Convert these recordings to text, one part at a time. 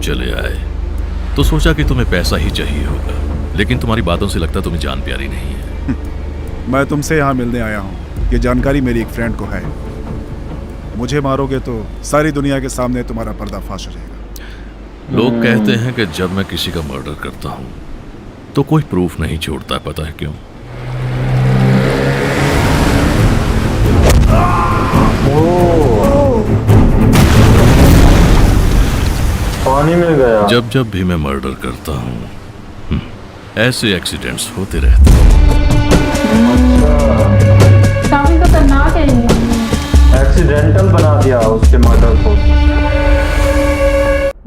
चले आए तो सोचा कि तुम्हें पैसा ही चाहिए होगा, लेकिन तुम्हारी बातों से लगता तुम्हें जान प्यारी नहीं है। मैं तुमसे यहाँ मिलने आया हूँ। ये जानकारी मेरी एक फ्रेंड को है। मुझे मारोगे तो सारी दुनिया के सामने तुम्हारा पर्दाफाश हो जाएगा। लोग कहते हैं कि जब मैं किसी का मर्डर करता हूँ तो कोई प्रूफ नहीं छोड़ता। पता है क्यों? पानी में गया। जब जब भी मैं मर्डर करता हूँ ऐसे एक्सीडेंट्स होते रहते हैं। काफी खतरनाक है ये। एक्सीडेंटल बना दिया उसके मर्डर को।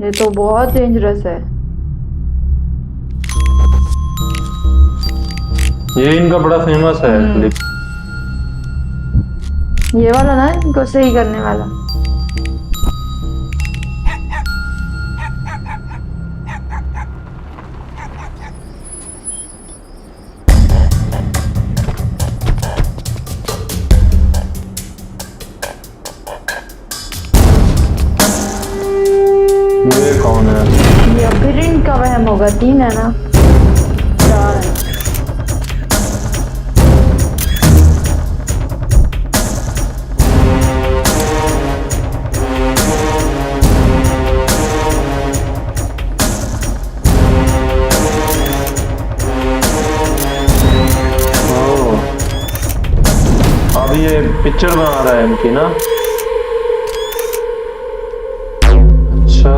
ये तो बहुत डेंजरस है। ये इनका बड़ा फेमस है क्लिप। ये वाला ना इनको सही करने वाला। ये कौन है? ये फिर इनका वहम होगा। 3 है ना, 4 है। अब ये पिक्चर बना रहा है इनकी ना। अच्छा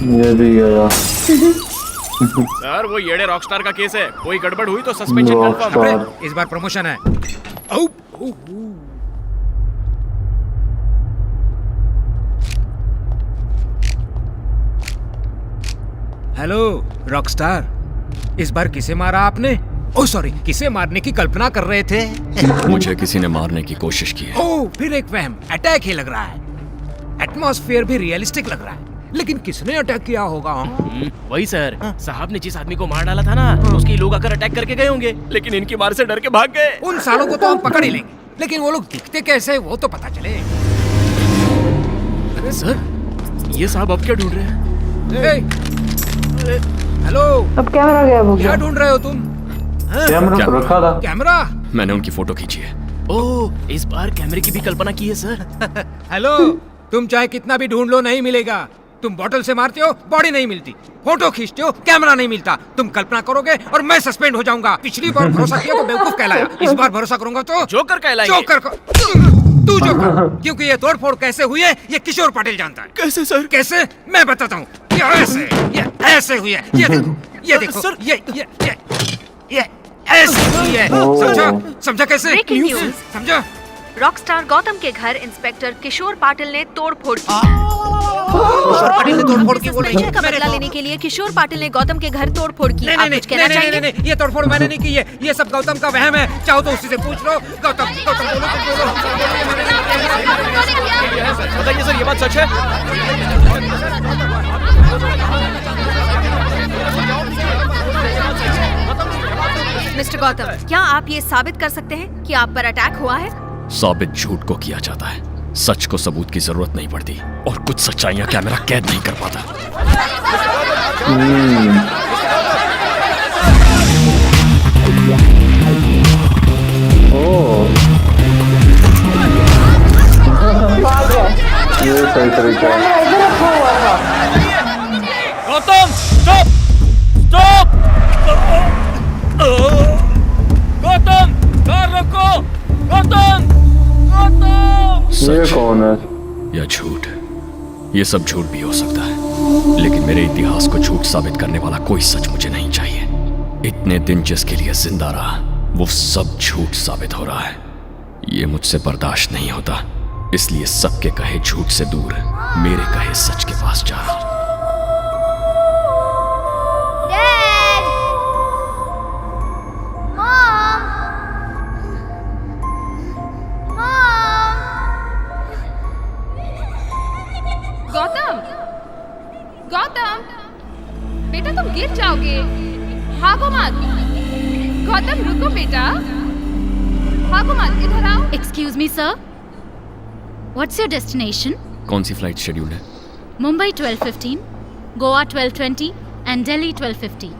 ये भी गया। सर वो येड़े रॉकस्टार का केस है, कोई गड़बड़ हुई तो सस्पेंशन कंफर्म है। रॉकस्टार। इस बार प्रमोशन है। हेलो रॉकस्टार, इस बार किसे मारा आपने? ओह सॉरी, किसे मारने की कल्पना कर रहे थे? मुझे किसी ने मारने की कोशिश की है। ओह फिर एक वहम, अटैक ही लग रहा है। एटमॉस्फेयर भी रियलिस्टिक लग रहा है, लेकिन किसने अटैक किया होगा? वही सर, साहब ने जिस आदमी को मार डाला था ना, उसके लोग आकर अटैक करके गए होंगे, लेकिन इनकी मार से डर के भाग गए। उन सालों को तो हम पकड़ ही लेंगे, लेकिन वो लोग दिखते कैसे वो तो पता चले। अरे सर, ये साहब अब क्या ढूंढ रहे हैं? हेलो, अब कैमरा गया वो क्या ढूंढ रहे हो तुम? कैमरा तो रखा था। कैमरा? मैंने उनकी फोटो खींची है। ओह, इस बार कैमरे की भी कल्पना की है सर। हेलो, तुम चाहे कितना भी ढूंढ लो नहीं मिलेगा। तुम बॉटल से मारते हो, बॉडी नहीं मिलती। फोटो खींचते हो, कैमरा नहीं मिलता। तुम कल्पना करोगे और मैं सस्पेंड हो जाऊंगा। पिछली बार भरोसा किया तो बेवकूफ कहलाया, इस बार भरोसा करूंगा तो जोकर कहलाएंगे। जोकर तू जोकर, क्योंकि ये तोड़फोड़ कैसे हुई है ये किशोर पाटिल जानता है। कैसे सर? कैसे मैं बताता हूँ। ये ऐसे हुई है। ये देखो सर। ये ऐसे हुई है। समझा कैसे? Breaking news. समझा? रॉकस्टार गौतम के घर इंस्पेक्टर किशोर पाटिल ने तोड़फोड़ की। किशोर पाटिल ने तोड़फोड़ की बोल रही सस्पेंशन का है। बदला लेने के लिए किशोर पाटिल ने गौतम के घर तोड़फोड़ की। नहीं आप नहीं कुछ कहना चाहेंगे? नहीं, ये तोड़फोड़ मैंने नहीं की है। ये सब गौतम का वहम है। चाहो तो उसी से पूछ लो। गौतम बोलो, तुम बोलो। बताइए सर, ये बात सच है? मिस्टर गौतम, क्या आप ये साबित कर सकते हैं कि आप पर अटैक हुआ है? साबित झूठ को किया जाता है, सच को सबूत की जरूरत नहीं पड़ती, और कुछ सच्चाइयां कैमरा कैद नहीं कर पाता। ये सही तरीका है। इधर रखा हुआ था। Gautam, stop! Stop! Gautam, car रोको! गौतम! गौतम! ये कौन है? या झूठ, ये सब झूठ भी हो सकता है, लेकिन मेरे इतिहास को झूठ साबित करने वाला कोई सच मुझे नहीं चाहिए। इतने दिन जिसके लिए जिंदा रहा, वो सब झूठ साबित हो रहा है। ये मुझसे बर्दाश्त नहीं होता, इसलिए सबके कहे झूठ से दूर मेरे कहे सच के पास जा रहा हूं। जाओगे? भागो मत। गौतम रुको बेटा, भागो मत, इधर आओ। Excuse me, sir. What's your destination? कौन सी फ्लाइट शेड्यूल है? Mumbai 12:15, Goa 12:20 and Delhi 12:50.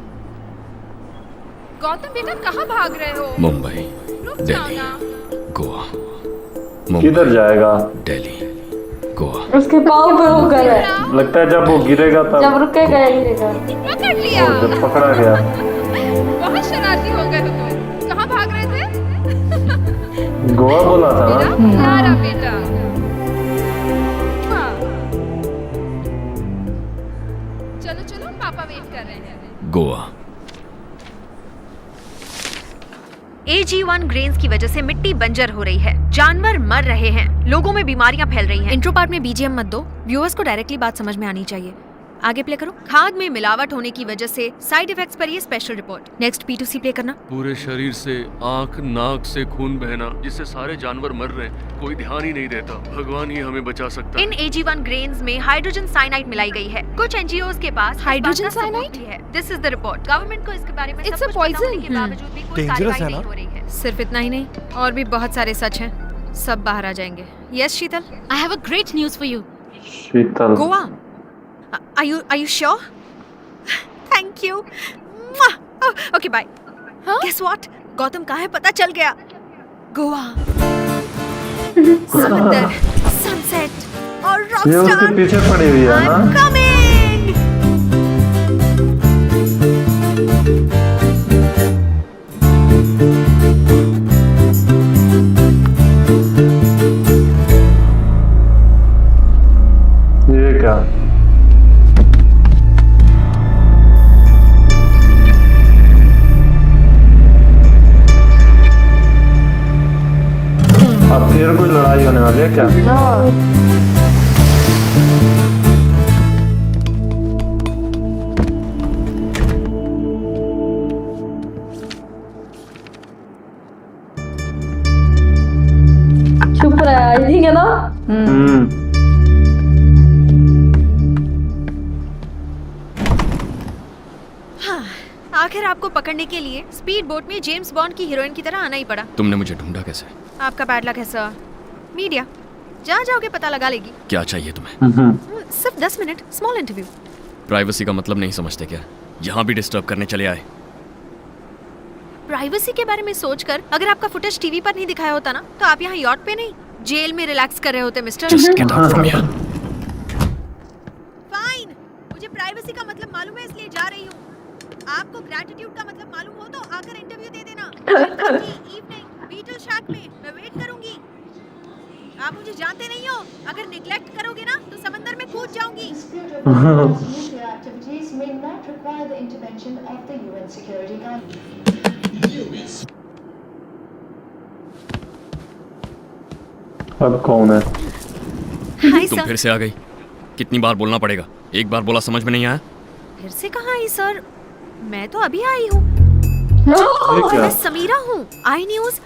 Gautam बेटा कहाँ भाग रहे हो? मुंबई, रुक जाओ दिल्ली, ना। गोवा। किधर जाएगा? दिल्ली, गोवा। उसके पाँव पे वो कर रहा है। लगता है जब वो गिरेगा तब। जब रुकेगा गिरेगा। पकड़ लिया। और जब पकड़ा गया। बहुत शरारती हो गए हो तुम। कहाँ भाग रहे थे? गोवा बोला था ना? प्यारा बेटा। हाँ। चलो चलो पापा वेट कर रहे हैं। गोवा। AG1 ग्रेन्स की वजह से मिट्टी बंजर हो रही है, जानवर मर रहे हैं, लोगों में बीमारियां फैल रही हैं। इंट्रो पार्ट में बीजीएम मत दो, व्यूअर्स को डायरेक्टली बात समझ में आनी चाहिए। आगे प्ले करो। खाद में मिलावट होने की वजह से साइड इफेक्ट्स पर ये special report. Next P2C play करना। पूरे शरीर से आंख नाक से खून बहना, जिससे सारे जानवर मर रहे हैं, कोई ध्यान ही नहीं देता। भगवान ही हमें बचा सकता है। इन AG1 ग्रेन्स में हाइड्रोजन साइनाइड मिलाई गई है। कुछ NGOs के पास हाइड्रोजन साइनाइड है। This is the report. Government को इसके बारे में It's सब a कुछ पता poison. होने के बावजूद भी कोई कार्रवाई नहीं हो रही है। सिर्फ इतना ही नहीं, और भी बहुत सारे सच हैं, सब बाहर आ जाएंगे। Yes Sheetal, I have a great news for you. Sheetal. Goa. Are you sure? Thank you. Okay, bye. Guess what? Gautam कहाँ है पता चल गया। गोवा। समंदर, सनसेट और ये उसके रॉकस्टार। पीछे पड़ी हुई है ना? I'm coming. ये क्या? अब फिर कोई लड़ाई होने वाली है क्या? चुप रहा है, ठीक है ना? हाँ, आखिर आपको पकड़ने के लिए स्पीड बोट में जेम्स बॉन्ड की हीरोइन की तरह आना ही पड़ा। तुमने मुझे ढूंढा कैसे? आपका बैड लक है सर। मीडिया जहाँ जाओगे पता लगा लेगी। क्या चाहिए तुम्हें? सिर्फ 10 मिनट स्मॉल इंटरव्यू। प्राइवेसी का मतलब नहीं समझते क्या? यहाँ भी डिस्टर्ब करने चले आए। प्राइवेसी के बारे में सोचकर अगर आपका फुटेज टीवी पर नहीं दिखाया होता ना, तो आप यहाँ यॉट पे नहीं जेल में रिलैक्स कर रहे होते mister. Just get out from here. Fine, मुझे प्राइवेसी का मतलब मालूम है इसलिए जा रही हूँ। आपको ग्रैटिट्यूड का मतलब मालूम हो तो आकर इंटरव्यू दे देना। इवनिंग बीटल शैक में मैं वेट करूंगी। आप मुझे जानते नहीं हो, अगर निगलेक्ट करोगे ना तो समंदर में कूद जाऊंगी। अब कौन है? हाय तुम सर। फिर से आ गई। कितनी बार बोलना पड़ेगा? एक बार बोला समझ में नहीं आया? फिर से कहाँ आई सर? मैं तो अभी आई हूँ। ये क्या? मैं समीरा हूँ, आई न्यूज।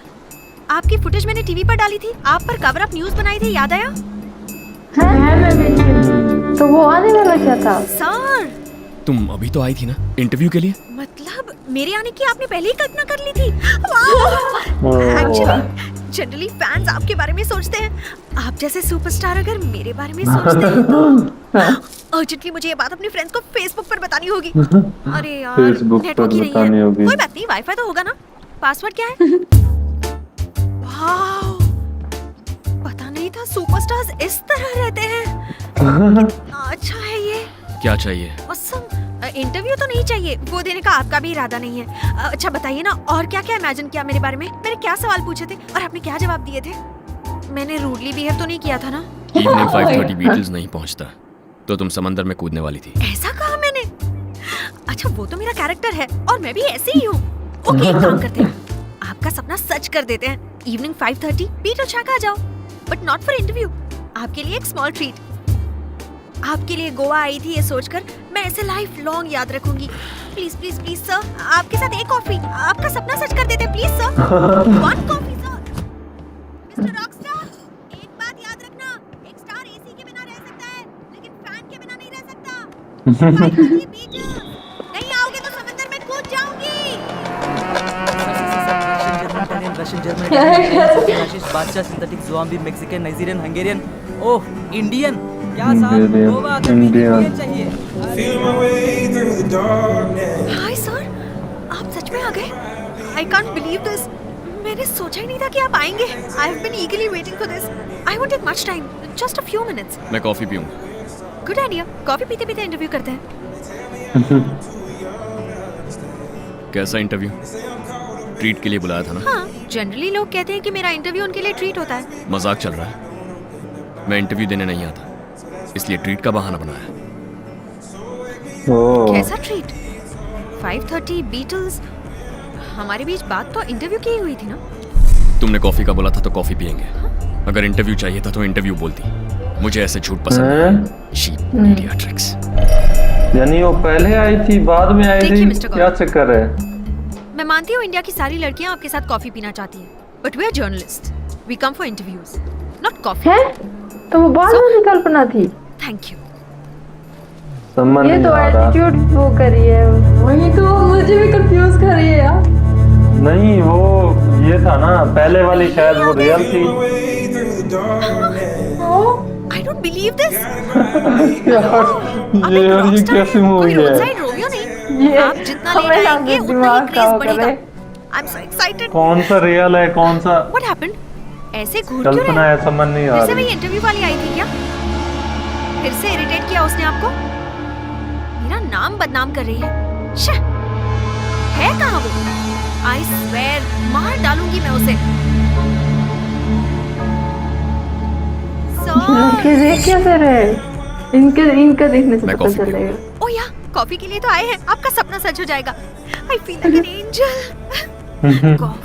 आपकी फुटेज मैंने टीवी पर डाली थी, आप पर कवर अप न्यूज बनाई थी, याद आया? है मैं भी। तो वो आने वाला क्या था? सर तुम अभी तो आई थी ना इंटरव्यू के लिए? मतलब मेरे आने की आपने पहले ही कल्पना कर ली थी? वाह! एक्चुअली जनरली फैंस आपके बारे में सोचते हैं। आप जैसे सुपरस्टार अगर मेरे बारे में सोचते हैं तो अर्जेंटली मुझे ये बात अपने फ्रेंड्स को फेसबुक पर बतानी होगी। अरे यार, फेसबुक पर नेटवर्क ही नहीं बतानी है। होगी। कोई बात नहीं, वाईफाई तो होगा ना। पासवर्ड क्या है? वाओ, पता नहीं था सुपरस्टार्स इस तरह रहते हैं। अच्छा है ये। क्या चाहिए? Awesome. इंटरव्यू तो नहीं चाहिए, वो देने का आपका भी इरादा नहीं है। अच्छा बताइए ना, और क्या क्या इमेजिन किया मेरे बारे में? मैंने क्या सवाल पूछे थे और आपने क्या जवाब दिए थे? मैंने रूडली बिहेव तो नहीं किया था ना? इवनिंग 5:30 बीटल्स नहीं पहुंचता तो तुम समंदर में कूदने वाली थी। ऐसा कहा मैंने? अच्छा वो तो मेरा कैरेक्टर है और मैं भी ऐसे ही हूँ। ओके एक काम करते हैं, आपका सपना सच कर देते हैं। इवनिंग 5:30 बीटल शैक आ जाओ, बट नॉट फॉर इंटरव्यू। आपके लिए एक स्मॉल ट्रीट। आपके लिए गोवा आई थी ये सोचकर मैं ऐसे लाइफ लॉन्ग याद रखूंगी। प्लीज प्लीज प्लीज सर, आपके साथ एक कॉफी, आपका सपना सच कर देते please sir. 1 coffee sir. Mister Rockstar, एक बात याद रखना, एक स्टार एसी के बिना रह सकता है लेकिन फैन के बिना नहीं रह सकता। नहीं आओगे तो समझ Russian, German, Italian, Ashish, Badshah, synthetic, zombie, Mexican, Nigerian, Hungarian, oh Indian. क्या साहब, गोवा आकर भी इंडियन चाहिए। हाय सर, आप सच में आ गए? I can't believe this. मैंने सोचा ही नहीं था कि आप आएंगे। I have been eagerly waiting for this. I won't take much time, just a few minutes. मैं कॉफी पीऊंगा। Good idea. कॉफी पीते पीते इंटरव्यू करते हैं। कैसा इंटरव्यू? ट्रीट के लिए बुलाया था ना? हाँ, जनरली लोग कहते हैं कि मेरा इंटरव्यू उनके लिए ट्रीट होता है। मजाक चल रहा है? मैं इंटरव्यू देने नहीं आता, इसलिए ट्रीट का बहाना बनाया। कैसा ट्रीट? 5:30 बीटल्स। हमारे बीच बात तो इंटरव्यू की ही हुई थी ना? तुमने कॉफी का बोला था तो कॉफी पियेंगे। अगर इंटरव्यू चाहिए था तो इंटरव्यू बोलती। मुझे ऐसे झूठ पसंद है। Cheap media tricks. यानी वो पहले आई थी, बाद में आई देखिए थी, मिस्टर क्या गौरव। चक्कर है? मैं मानती हूँ इंडिया की सारी लड़कियाँ आपके साथ कॉफी पीना चाहती हैं, but we are journalist. We come for interviews, not coffee. है तो वो बाद में कल्पना थी। Thank you. समझ ये नहीं तो आ रहा। एटीट्यूड वो करी है, वही तो मुझे भी कंफ्यूज कर रही है यार। नहीं, वो ये था ना, पहले वाली शायद वो रियल थी। I don't believe this. ये कैसी मूवी है? रोडसाइड रोमियो नहीं। ये आप जितना लेट हमें आएंगे लगा उतना ही दिमाग क्रेज खराब बढ़ेगा। करे। I am so excited. कौन सा रियल है, कौन सा व्हाट हैपेंड? ऐसे घूर क्यों कल्पना रहे? है, समझ नहीं आ फिर से रही। वही इंटरव्यू वाली आई थी क्या? फिर से इरिटेट किया उसने आपको? मेरा नाम बदनाम कर रही है। शे, है कहाँ वो? आई स्वेयर मार डालूंगी मैं उसे। लड़के देख कैसे रहे? इनका देखने से मैं पता कॉफी चलेगा। ओ या, कॉफी के लिए तो आए हैं। आपका सपना सच हो जाएगा। I feel like an angel. Coffee